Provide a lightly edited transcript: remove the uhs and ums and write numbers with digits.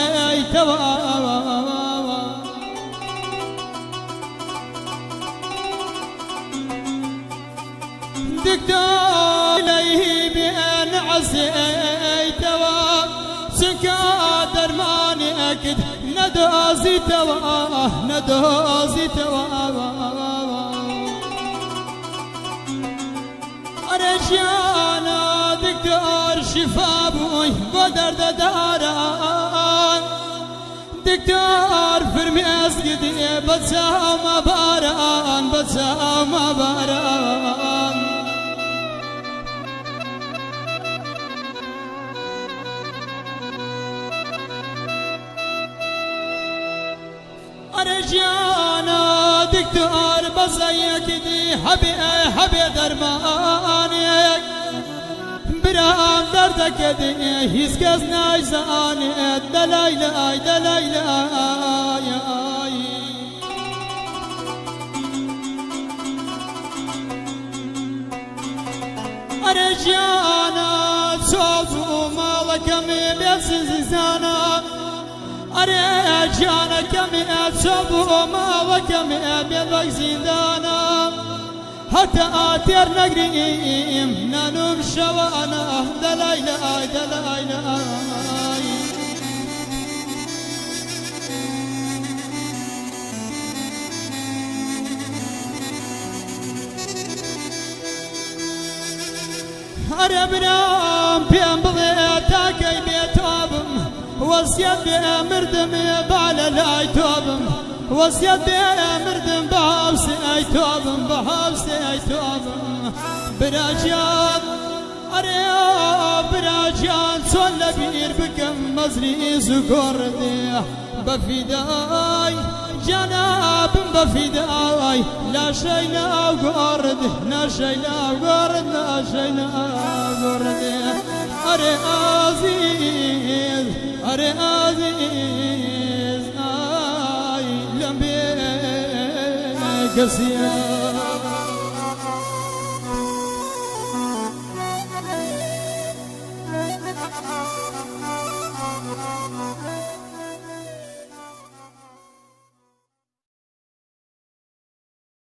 سيتوا دكتور ليه بأن عسيتوا سكا درماني أكد ندوزي توا ندوزي توا أرجعنا دكتور شفا بوي بدرد داران دكتور فرمي أسقدي بتساوم باران بتساوم باران أرجعنا دكتور بزيك دي حبي درمانك برام دردك دي هيس كز نايزاني دلايلا دلايلا أرجعنا صوفو مالك مبيزيزانا أرجعنا كمي أتصبو مالك مبيزيك زندانا حتى آتير نقريم نانوم شوانا دلايلا دلايلا أربنام بيم بغيتاكي بيتوابم وصيت بمردم باللاي توابم وصيت بمردم بحبسي اي توابم بحبسي اي توابم براجان أريا براجان صلى بير بكم مزري زقردي بفداي جناب بفداي لا شيء لا قرد لا شيء لا قرد لا شيء لا قرد أري عزيز أري عزيز آي لم بيك سيا